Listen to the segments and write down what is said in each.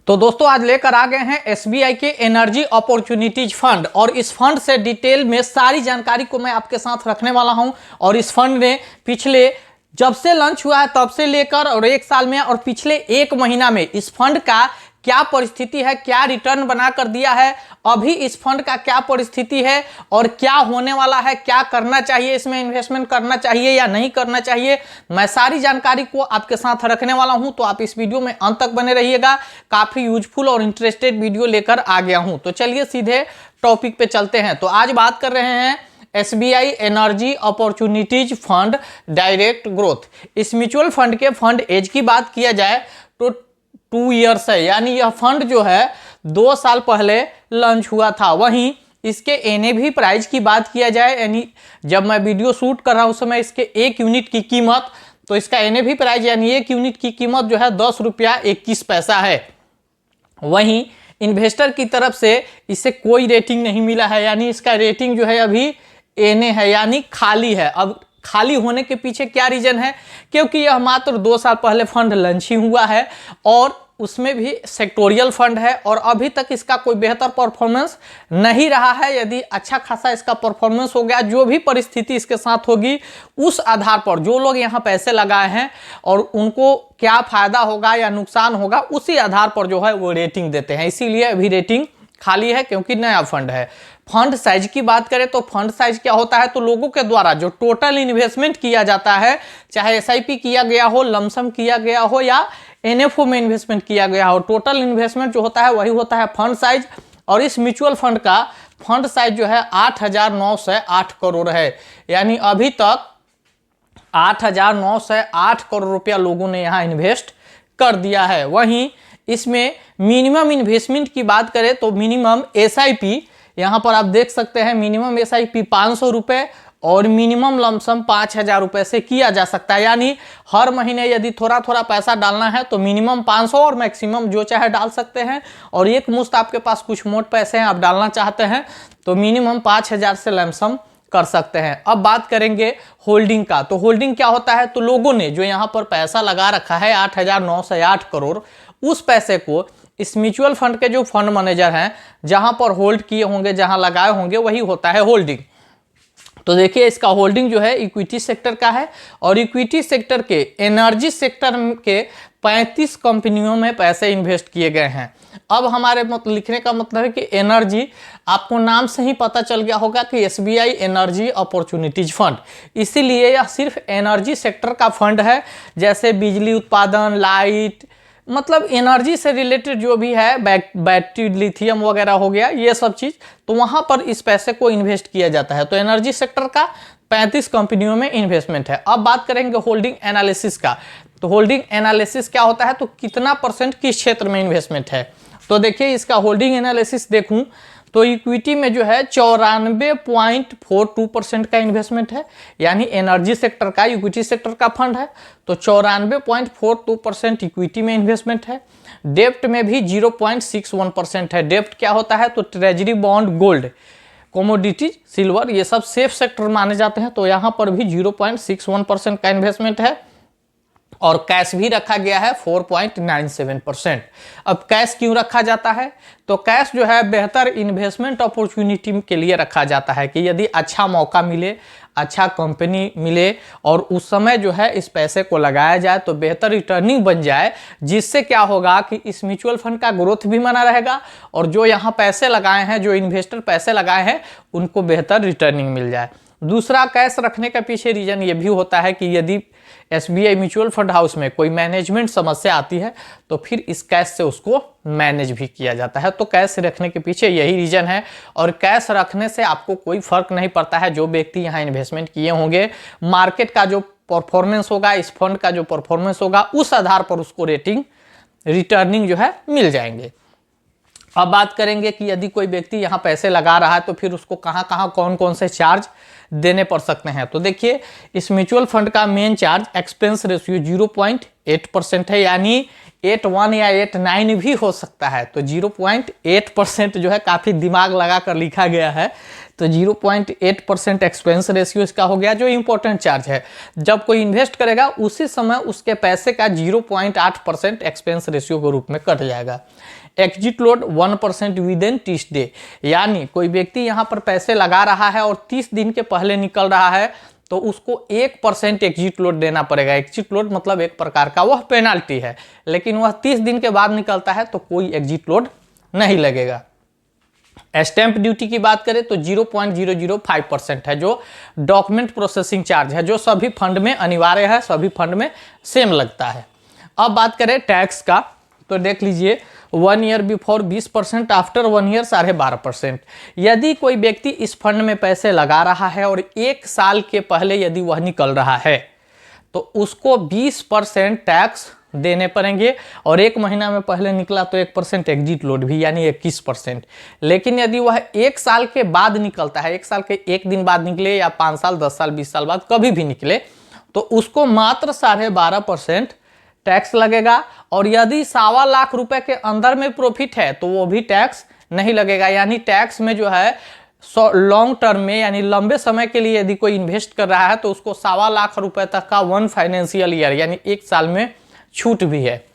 तो दोस्तों आज लेकर आ गए हैं एसबीआई के एनर्जी अपॉर्चुनिटीज फंड और इस फंड से डिटेल में सारी जानकारी को मैं आपके साथ रखने वाला हूं। और इस फंड ने पिछले जब से लॉन्च हुआ है तब से लेकर और 1 साल में और पिछले 1 महीना में इस फंड का क्या परिस्थिति है, क्या रिटर्न बना कर दिया है, अभी इस फंड का क्या परिस्थिति है और क्या होने वाला है, क्या करना चाहिए, इसमें इन्वेस्टमेंट करना चाहिए या नहीं करना चाहिए, मैं सारी जानकारी को आपके साथ रखने वाला हूं। तो आप इस वीडियो में अंत तक बने रहिएगा, काफी यूजफुल और इंटरेस्टेड वीडियो लेकर आ गया हूं। तो चलिए सीधे टॉपिक पे चलते हैं। तो आज बात कर रहे हैं SBI energy opportunities fund direct growth. इस म्यूचुअल फंड के फंड एज की बात किया जाए तो 2 ईयर्स है, यानी यह फंड जो है 2 साल पहले लॉन्च हुआ था। वहीं इसके एनएवी प्राइस की बात किया जाए, यानी जब मैं वीडियो शूट कर रहा हूं उस समय इसके 1 यूनिट की कीमत, तो इसका एनएवी प्राइस यानी 1 यूनिट की कीमत जो है 10 रुपया 21 पैसा है। वहीं इन्वेस्टर की तरफ से इसे कोई रेटिंग नहीं मिला है, यानी इसका रेटिंग जो है अभी एनए है, यानी खाली है। अब खाली होने के पीछे क्या रीजन है, क्योंकि यह मात्र 2 साल पहले फंड लॉन्च ही हुआ है और उसमें भी सेक्टोरियल फंड है और अभी तक इसका कोई बेहतर परफॉर्मेंस नहीं रहा है। यदि अच्छा खासा इसका परफॉर्मेंस हो गया, जो भी परिस्थिति इसके साथ होगी उस आधार पर जो लोग यहाँ पैसे लगाए हैं और उनको क्या फायदा होगा या नुकसान होगा, उसी आधार पर जो है वो रेटिंग देते हैं। इसीलिए अभी रेटिंग खाली है क्योंकि नया फंड है। फंड साइज की बात करें तो फंड साइज क्या होता है, तो लोगों के द्वारा जो टोटल इन्वेस्टमेंट किया जाता है, चाहे एसआईपी किया गया हो, लमसम किया गया हो या एनएफओ में इन्वेस्टमेंट किया गया हो, टोटल इन्वेस्टमेंट जो होता है वही होता है फंड साइज। और इस म्यूचुअल फंड का फंड साइज जो है 8,908 करोड़ है, यानी अभी तक 8,908 करोड़ रुपया लोगों ने यहाँ इन्वेस्ट कर दिया है। वहीं इसमें मिनिमम इन्वेस्टमेंट की बात करें तो मिनिमम एसआईपी यहाँ पर आप देख सकते हैं, मिनिमम एसआईपी 500 रुपये और मिनिमम लमसम 5,000 रुपये से किया जा सकता है। यानी हर महीने यदि थोड़ा थोड़ा पैसा डालना है तो मिनिमम 500 और मैक्सिमम जो चाहे डाल सकते हैं। और एक मुश्त आपके पास कुछ मोट पैसे हैं, आप डालना चाहते हैं तो मिनिमम 5,000 से लमसम कर सकते हैं। अब बात करेंगे होल्डिंग का। तो होल्डिंग क्या होता है, तो लोगों ने जो यहाँ पर पैसा लगा रखा है 8,908 करोड़, उस पैसे को इस म्यूचुअल फंड के जो फंड मैनेजर हैं जहां पर होल्ड किए होंगे, जहां लगाए होंगे, वही होता है होल्डिंग। तो देखिए इसका होल्डिंग जो है इक्विटी सेक्टर का है और इक्विटी सेक्टर के एनर्जी सेक्टर के 35 कंपनियों में पैसे इन्वेस्ट किए गए हैं। अब हमारे लिखने का मतलब है कि एनर्जी, आपको नाम से ही पता चल गया होगा कि एसबीआई एनर्जी अपॉर्चुनिटीज फंड, इसीलिए यह सिर्फ एनर्जी सेक्टर का फंड है। जैसे बिजली उत्पादन, लाइट, मतलब एनर्जी से रिलेटेड जो भी है, बैटरी, लिथियम वगैरह हो गया, ये सब चीज़, तो वहाँ पर इस पैसे को इन्वेस्ट किया जाता है। तो एनर्जी सेक्टर का 35 कंपनियों में इन्वेस्टमेंट है। अब बात करेंगे होल्डिंग एनालिसिस का। तो होल्डिंग एनालिसिस क्या होता है, तो कितना परसेंट किस क्षेत्र में इन्वेस्टमेंट है। तो देखिए इसका होल्डिंग एनालिसिस देखूँ तो इक्विटी में जो है 94.42% का इन्वेस्टमेंट है, यानी एनर्जी सेक्टर का, इक्विटी सेक्टर का फंड है तो 94.42% इक्विटी में इन्वेस्टमेंट है। डेप्ट में भी 0.61% है। डेप्ट क्या होता है, तो treasury bond, gold, commodities, silver, ये सब सेफ सेक्टर माने जाते हैं, तो यहाँ पर भी 0.61% का इन्वेस्टमेंट है। और कैश भी रखा गया है 4.97%। अब कैश क्यों रखा जाता है, तो कैश जो है बेहतर इन्वेस्टमेंट अपॉर्चुनिटी के लिए रखा जाता है कि यदि अच्छा मौका मिले, अच्छा कंपनी मिले और उस समय जो है इस पैसे को लगाया जाए तो बेहतर रिटर्निंग बन जाए, जिससे क्या होगा कि इस म्यूचुअल फंड का ग्रोथ भी बना रहेगा और जो यहाँ पैसे लगाए हैं, जो इन्वेस्टर पैसे लगाए हैं, उनको बेहतर रिटर्निंग मिल जाए। दूसरा, कैश रखने का पीछे रीजन ये भी होता है कि यदि एसबीआई म्यूचुअल फंड हाउस में कोई मैनेजमेंट समस्या आती है तो फिर इस कैश से उसको मैनेज भी किया जाता है। तो कैश रखने के पीछे यही रीजन है। और कैश रखने से आपको कोई फर्क नहीं पड़ता है, जो व्यक्ति यहाँ इन्वेस्टमेंट किए होंगे, मार्केट का जो परफॉर्मेंस होगा, इस फंड का जो परफॉर्मेंस होगा, उस आधार पर उसको रेटिंग, रिटर्निंग जो है मिल जाएंगे। अब बात करेंगे कि यदि कोई व्यक्ति यहाँ पैसे लगा रहा है तो फिर उसको कहाँ कहाँ कौन कौन से चार्ज देने पड़ सकते हैं। तो देखिए इस म्यूचुअल फंड का मेन चार्ज एक्सपेंस रेशियो 0.8% है, यानी 81 या 89 भी हो सकता है। तो 0.8% जो है, काफ़ी दिमाग लगा कर लिखा गया है, तो 0.8% एक्सपेंस रेशियो इसका हो गया, जो इंपॉर्टेंट चार्ज है। जब कोई इन्वेस्ट करेगा उसी समय उसके पैसे का 0.8% एक्सपेंस रेशियो के रूप में कट जाएगा। Exit load 1% with in 30 day, यानी कोई व्यक्ति यहाँ पर पैसे लगा रहा है और 30 दिन के पहले निकल रहा है तो उसको 1% एग्जिट लोड देना पड़ेगा। एग्जिट लोड मतलब एक प्रकार का वह पेनाल्टी है, लेकिन वह 30 दिन के बाद निकलता है तो कोई एग्जिट लोड नहीं लगेगा। स्टैंप ड्यूटी की बात करें तो 0.005% है, जो डॉक्यूमेंट प्रोसेसिंग चार्ज है, जो सभी फंड में अनिवार्य है, सभी फंड में सेम लगता है। अब बात करें टैक्स का तो देख लीजिए 1 ईयर बिफोर 20%, आफ्टर 1 ईयर 12.5%। यदि कोई व्यक्ति इस फंड में पैसे लगा रहा है और 1 साल के पहले यदि वह निकल रहा है तो उसको 20% टैक्स देने पड़ेंगे, और 1 महीना में पहले निकला तो 1% एग्जिट लोड भी, यानी 21%। लेकिन यदि वह 1 साल के बाद निकलता है, 1 साल के 1 दिन बाद निकले या 5 साल 10 साल 20 साल बाद कभी भी निकले, तो उसको मात्र 12.5% टैक्स लगेगा। और यदि 1.25 लाख रुपए के अंदर में प्रॉफिट है तो वो भी टैक्स नहीं लगेगा। यानी टैक्स में जो है लॉन्ग टर्म में, यानी लंबे समय के लिए यदि कोई इन्वेस्ट कर रहा है तो उसको 1.25 लाख रुपए तक का 1 फाइनेंशियल ईयर यानी 1 साल में छूट भी है।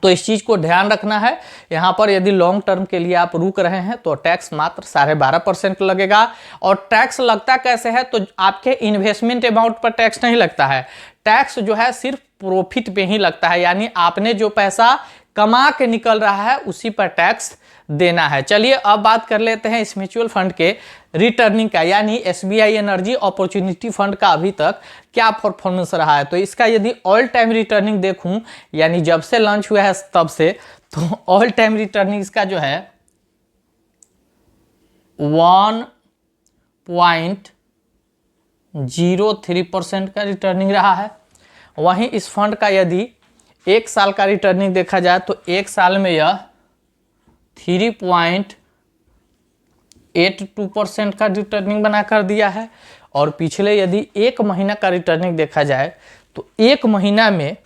तो इस चीज को ध्यान रखना है। यहाँ पर यदि लॉन्ग टर्म के लिए आप रुक रहे हैं तो टैक्स मात्र 12.5% लगेगा। और टैक्स लगता कैसे है, तो आपके इन्वेस्टमेंट अमाउंट पर टैक्स नहीं लगता है, टैक्स जो है सिर्फ प्रॉफिट पे ही लगता है, यानी आपने जो पैसा कमा के निकल रहा है उसी पर टैक्स देना है। चलिए अब बात कर लेते हैं इस म्यूचुअल फंड के रिटर्निंग का, यानी एसबीआई एनर्जी अपॉर्चुनिटी फंड का अभी तक क्या परफॉर्मेंस रहा है। तो इसका यदि ऑल टाइम रिटर्निंग देखूं, यानी जब से लॉन्च हुआ है तब से, तो ऑल टाइम रिटर्निंग इसका जो है 1.03% का रिटर्निंग रहा है। वहीं इस फंड का यदि 1 साल का रिटर्निंग देखा जाए तो 1 साल में यह 3.82% का रिटर्निंग बनाकर दिया है। और पिछले यदि 1 महीना का रिटर्निंग देखा जाए तो 1 महीना में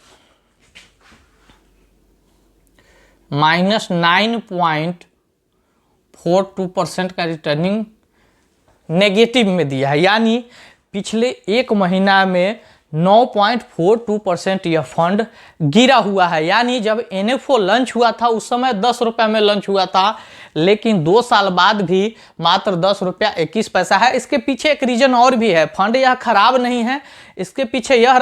-9.42% का रिटर्निंग नेगेटिव में दिया है। यानी पिछले 1 महीना में 9.42% यह फंड गिरा हुआ है। यानी जब NFO लॉन्च हुआ था उस समय 10 रुपये में लॉन्च हुआ था, लेकिन 2 साल बाद भी मात्र 10 रुपया 21 पैसा है। इसके पीछे एक रीजन और भी है, फंड यह खराब नहीं है, इसके पीछे यह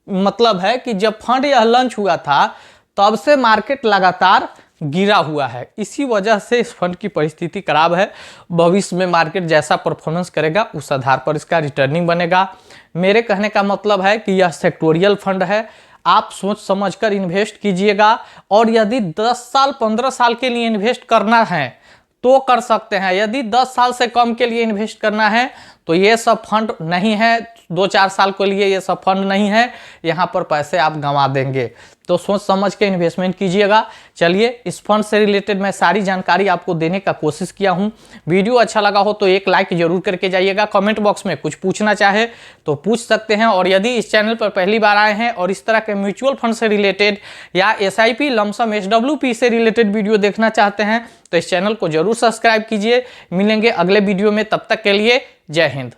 मतलब है कि जब फंड यह लॉन्च हुआ था तब से मार्केट लगातार गिरा हुआ है, इसी वजह से इस फंड की परिस्थिति खराब है। भविष्य में मार्केट जैसा परफॉर्मेंस करेगा उस आधार पर इसका रिटर्निंग बनेगा। मेरे कहने का मतलब है कि यह सेक्टोरियल फंड है, आप सोच समझकर इन्वेस्ट कीजिएगा। और यदि 10 साल 15 साल के लिए इन्वेस्ट करना है तो कर सकते हैं, यदि 10 साल से कम के लिए इन्वेस्ट करना है तो ये सब फंड नहीं है, 2-4 साल के लिए ये सब फंड नहीं है, यहाँ पर पैसे आप गंवा देंगे। तो सोच समझ के इन्वेस्टमेंट कीजिएगा। चलिए इस फंड से रिलेटेड मैं सारी जानकारी आपको देने का कोशिश किया हूँ। वीडियो अच्छा लगा हो तो एक लाइक जरूर करके जाइएगा। कमेंट बॉक्स में कुछ पूछना चाहे तो पूछ सकते हैं। और यदि इस चैनल पर पहली बार आए हैं और इस तरह के म्यूचुअल फंड से रिलेटेड या SIP लमसम SWP से रिलेटेड वीडियो देखना चाहते हैं तो इस चैनल को जरूर सब्सक्राइब कीजिए। मिलेंगे अगले वीडियो में, तब तक के लिए जय हिंद।